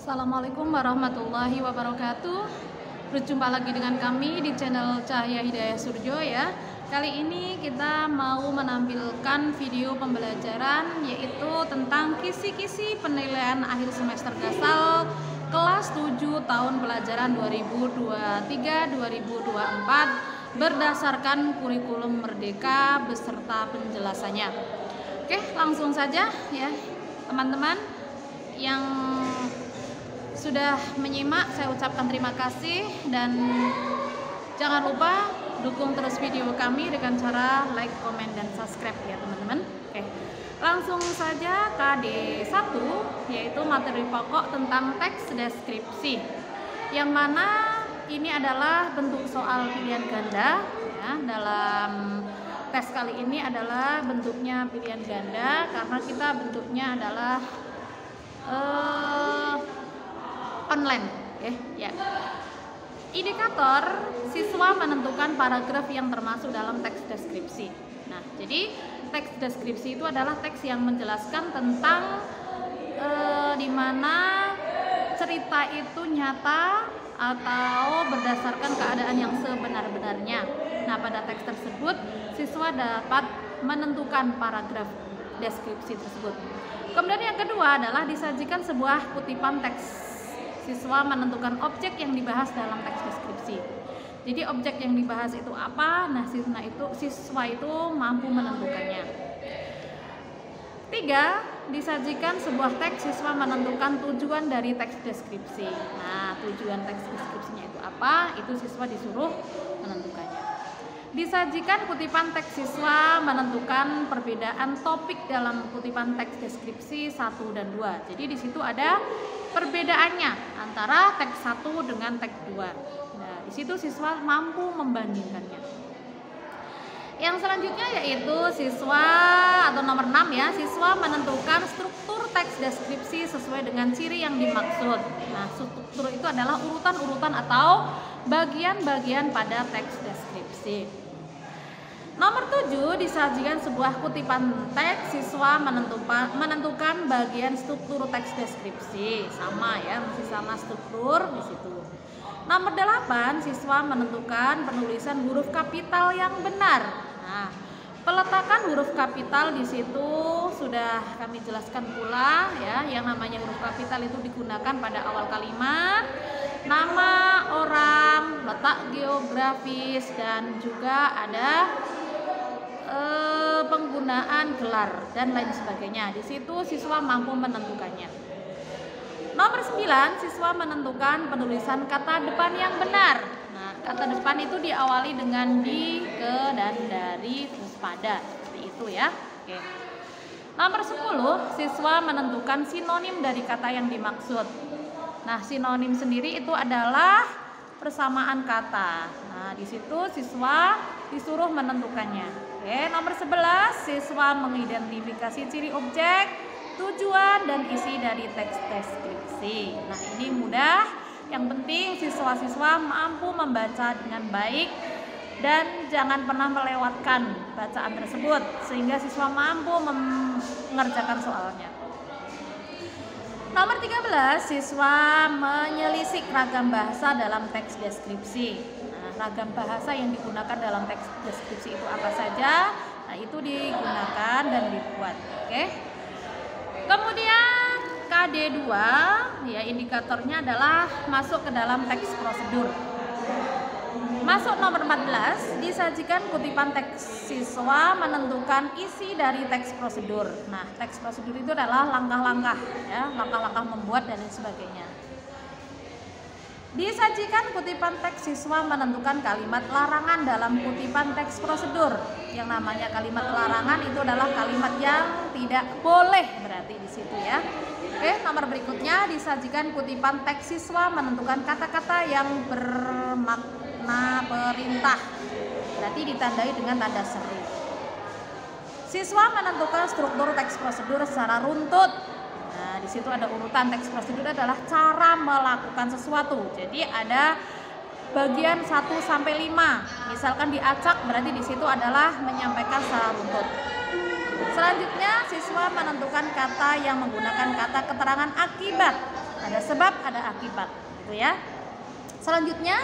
Assalamualaikum warahmatullahi wabarakatuh. Berjumpa lagi dengan kami di channel Cahaya Hidayah Surjo ya. Kali ini kita mau menampilkan video pembelajaran yaitu tentang kisi-kisi penilaian akhir semester Gasal kelas 7 tahun pelajaran 2023-2024 berdasarkan kurikulum Merdeka beserta penjelasannya. Oke, langsung saja ya teman-teman yang sudah menyimak, saya ucapkan terima kasih dan jangan lupa dukung terus video kami dengan cara like, komen, dan subscribe ya teman-teman. Oke, langsung saja KD 1 yaitu materi pokok tentang teks deskripsi, yang mana ini adalah bentuk soal pilihan ganda ya. Dalam tes kali ini adalah bentuknya pilihan ganda karena kita bentuknya adalah online ya. Indikator siswa menentukan paragraf yang termasuk dalam teks deskripsi. Nah, jadi teks deskripsi itu adalah teks yang menjelaskan tentang di mana cerita itu nyata atau berdasarkan keadaan yang sebenar-benarnya. Nah, pada teks tersebut siswa dapat menentukan paragraf deskripsi tersebut. Kemudian yang kedua adalah disajikan sebuah kutipan teks. Siswa menentukan objek yang dibahas dalam teks deskripsi. Jadi objek yang dibahas itu apa? Nah, siswa itu mampu menentukannya. 3. Disajikan sebuah teks, siswa menentukan tujuan dari teks deskripsi. Nah, tujuan teks deskripsinya itu apa? Itu siswa disuruh menentukannya. Disajikan kutipan teks, siswa menentukan perbedaan topik dalam kutipan teks deskripsi 1 dan 2. Jadi di situ ada perbedaannya antara teks 1 dengan teks 2. Nah, di situ siswa mampu membandingkannya. Yang selanjutnya yaitu siswa atau nomor 6 ya, siswa menentukan struktur teks deskripsi sesuai dengan ciri yang dimaksud. Nah, struktur itu adalah urutan-urutan atau bagian-bagian pada teks deskripsi. Nomor 7, disajikan sebuah kutipan teks, siswa menentukan bagian struktur teks deskripsi. Sama ya, masih sama struktur di situ. Nomor 8, siswa menentukan penulisan huruf kapital yang benar. Nah, peletakan huruf kapital di situ sudah kami jelaskan pula ya. Yang namanya huruf kapital itu digunakan pada awal kalimat, nama orang, letak geografis, dan juga ada penggunaan gelar dan lain sebagainya. Di situ siswa mampu menentukannya. Nomor 9, siswa menentukan penulisan kata depan yang benar. Nah, kata depan itu diawali dengan di, ke, dan dari, terus pada. Seperti itu ya. Oke. Nomor 10, siswa menentukan sinonim dari kata yang dimaksud. Nah, sinonim sendiri itu adalah persamaan kata. Nah, di situ siswa disuruh menentukannya. Oke, nomor 11, siswa mengidentifikasi ciri objek, tujuan, dan isi dari teks deskripsi. Nah, ini mudah. Yang penting siswa-siswa mampu membaca dengan baik dan jangan pernah melewatkan bacaan tersebut sehingga siswa mampu mengerjakan soalnya. Nomor 13, siswa menyelisik ragam bahasa dalam teks deskripsi. Ragam bahasa yang digunakan dalam teks deskripsi itu apa saja? Nah, itu digunakan dan dibuat. Oke. Kemudian KD2 ya, indikatornya adalah masuk ke dalam teks prosedur. Masuk nomor 14, disajikan kutipan teks, siswa menentukan isi dari teks prosedur. Nah, teks prosedur itu adalah langkah-langkah ya, langkah-langkah membuat dan lain sebagainya. Disajikan kutipan teks, siswa menentukan kalimat larangan dalam kutipan teks prosedur. Yang namanya kalimat larangan itu adalah kalimat yang tidak boleh, berarti di situ ya. Oke, nomor berikutnya disajikan kutipan teks, siswa menentukan kata-kata yang bermakna perintah. Berarti ditandai dengan tanda seru. Siswa menentukan struktur teks prosedur secara runtut. Nah, di situ ada urutan. Teks prosedur adalah cara melakukan sesuatu. Jadi ada bagian 1 sampai 5. Misalkan diacak, berarti di situ adalah menyampaikan secara runtut. Selanjutnya, siswa menentukan kata yang menggunakan kata keterangan akibat. ada sebab, ada akibat, gitu ya. Selanjutnya,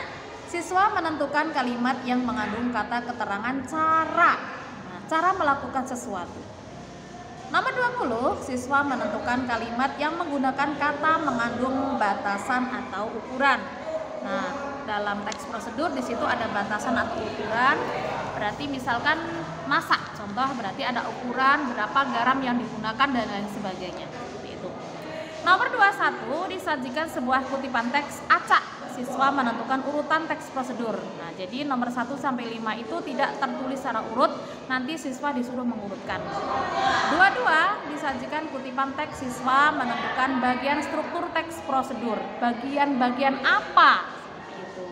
siswa menentukan kalimat yang mengandung kata keterangan cara. Nah, cara melakukan sesuatu. Nomor 20, siswa menentukan kalimat yang menggunakan kata mengandung batasan atau ukuran. Nah, dalam teks prosedur di situ ada batasan atau ukuran. Berarti misalkan masak, contoh berarti ada ukuran berapa garam yang digunakan dan lain sebagainya. Seperti itu. Nomor 21, disajikan sebuah kutipan teks acak. Siswa menentukan urutan teks prosedur. Nah, jadi nomor 1 sampai 5 itu tidak tertulis secara urut, nanti siswa disuruh mengurutkan. 22, disajikan kutipan teks, siswa menentukan bagian struktur teks prosedur. Bagian-bagian apa? Seperti itu.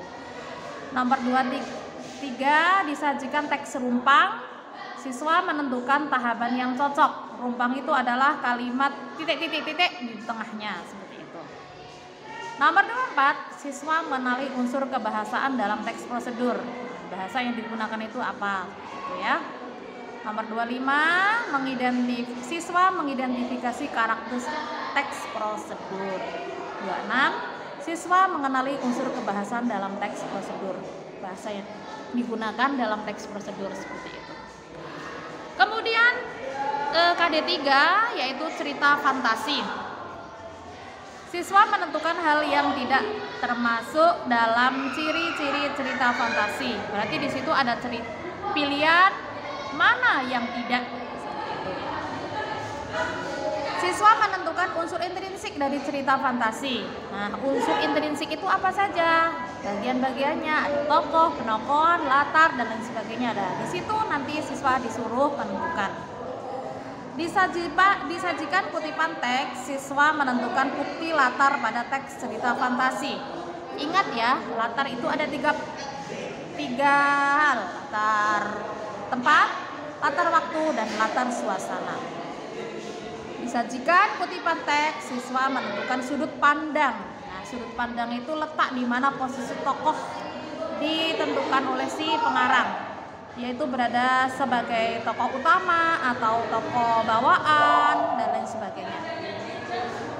Nomor 23, disajikan teks rumpang. Siswa menentukan tahapan yang cocok. Rumpang itu adalah kalimat titik-titik-titik di tengahnya, seperti itu. Nomor 24, siswa mengenali unsur kebahasaan dalam teks prosedur. Bahasa yang digunakan itu apa? Gitu ya. Nomor 25, siswa mengidentifikasi karakter teks prosedur. 26, siswa mengenali unsur kebahasaan dalam teks prosedur. Bahasa yang digunakan dalam teks prosedur, seperti itu. Kemudian KD3 yaitu cerita fantasi. Siswa menentukan hal yang tidak termasuk dalam ciri-ciri cerita fantasi. Berarti di situ ada pilihan mana yang tidak. Siswa menentukan unsur intrinsik dari cerita fantasi. Nah, unsur intrinsik itu apa saja? Bagian-bagiannya, ada tokoh, penokohan, latar, dan lain sebagainya ada. Di situ nanti siswa disuruh menentukan. Disajikan kutipan teks, siswa menentukan bukti latar pada teks cerita fantasi. Ingat ya, latar itu ada tiga hal: latar tempat, latar waktu, dan latar suasana. Disajikan kutipan teks, siswa menentukan sudut pandang. Nah, sudut pandang itu letak di mana posisi tokoh ditentukan oleh si pengarang, yaitu berada sebagai tokoh utama atau tokoh bawaan dan lain sebagainya.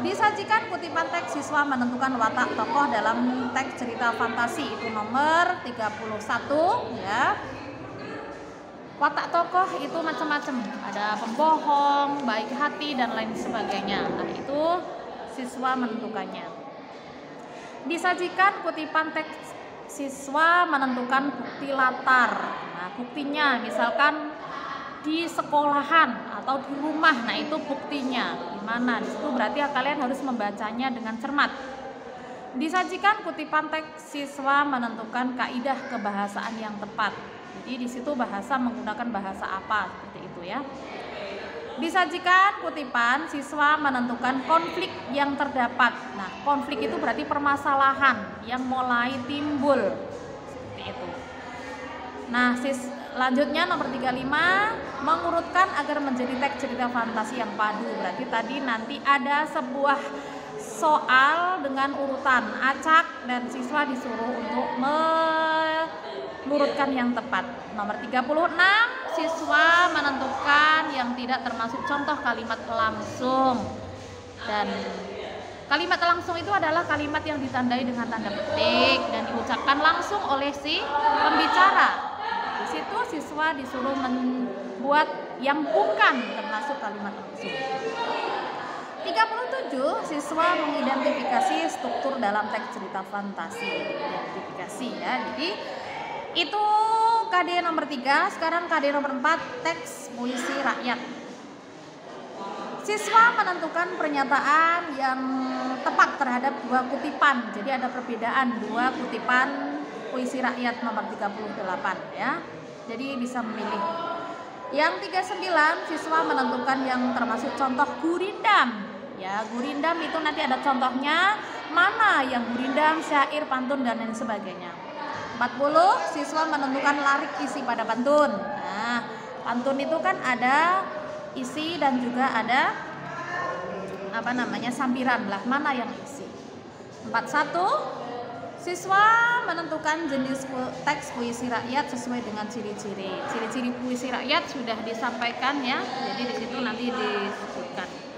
Disajikan kutipan teks, siswa menentukan watak tokoh dalam teks cerita fantasi. Itu nomor 31 ya. Watak tokoh itu macam-macam, ada pembohong, baik hati, dan lain sebagainya. Nah, itu siswa menentukannya. Disajikan kutipan teks, siswa menentukan bukti latar. Nah, buktinya misalkan di sekolahan atau di rumah. Nah, itu buktinya di mana? Di situ berarti kalian harus membacanya dengan cermat. Disajikan kutipan teks, siswa menentukan kaidah kebahasaan yang tepat. Jadi di situ bahasa menggunakan bahasa apa, seperti itu ya. Disajikan kutipan, siswa menentukan konflik yang terdapat. Nah, konflik itu berarti permasalahan yang mulai timbul, seperti itu. Nah, selanjutnya nomor 35, mengurutkan agar menjadi teks cerita fantasi yang padu. Berarti tadi nanti ada sebuah soal dengan urutan acak dan siswa disuruh untuk mengurutkan yang tepat. Nomor 36, siswa menentukan yang tidak termasuk contoh kalimat langsung. Dan kalimat langsung itu adalah kalimat yang ditandai dengan tanda petik dan diucapkan langsung oleh si pembicara. Di situ siswa disuruh membuat yang bukan termasuk kalimat langsung. 37, siswa mengidentifikasi struktur dalam teks cerita fantasi. Identifikasi ya. Jadi itu KD nomor 3. Sekarang KD nomor 4, teks puisi rakyat. Siswa menentukan pernyataan yang tepat terhadap dua kutipan. Jadi ada perbedaan dua kutipan puisi rakyat nomor 38 ya. Jadi bisa memilih. Yang 39, siswa menentukan yang termasuk contoh gurindam. Ya, gurindam itu nanti ada contohnya, mana yang gurindam, syair, pantun, dan lain sebagainya. 40, siswa menentukan larik isi pada pantun. Nah, pantun itu kan ada isi dan juga ada sampiran lah, mana yang isi. 41, siswa menentukan jenis teks puisi rakyat sesuai dengan ciri-ciri. Ciri-ciri puisi rakyat sudah disampaikan ya, jadi di situ nanti disebutkan.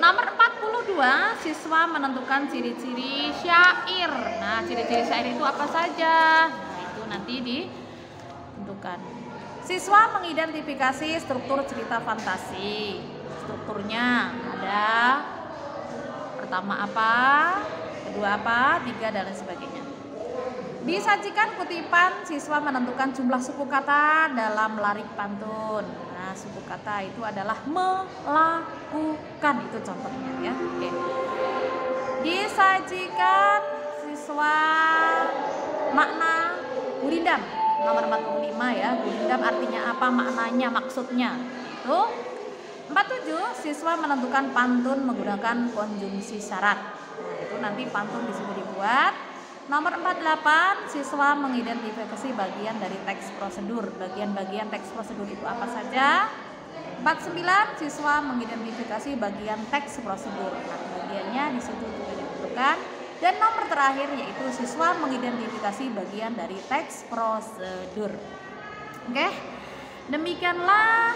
Nomor 42, 42, siswa menentukan ciri-ciri syair. Nah, ciri-ciri syair itu apa saja? Nah, itu nanti ditentukan. Siswa mengidentifikasi struktur cerita fantasi. Strukturnya ada pertama apa, kedua apa, tiga, dan lain sebagainya. Disajikan kutipan, siswa menentukan jumlah suku kata dalam larik pantun. Nah, suku kata itu adalah melakukan, itu contohnya ya. Oke. Disajikan siswa makna gurindam nomor 45 ya. Gurindam artinya apa, maknanya, maksudnya. Itu 47, siswa menentukan pantun menggunakan konjungsi syarat. Nah, itu nanti pantun di situ dibuat. Nomor 48, siswa mengidentifikasi bagian dari teks prosedur. Bagian-bagian teks prosedur itu apa saja? 49, siswa mengidentifikasi bagian teks prosedur. Nah, bagiannya di situ juga ditentukan. Dan nomor terakhir yaitu siswa mengidentifikasi bagian dari teks prosedur. Oke, demikianlah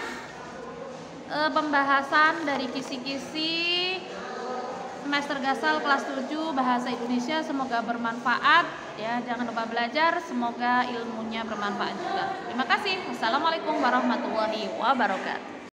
pembahasan dari kisi-kisi semester Gasal kelas 7 Bahasa Indonesia. Semoga bermanfaat ya, jangan lupa belajar, semoga ilmunya bermanfaat juga. Terima kasih. Wassalamualaikum warahmatullahi wabarakatuh.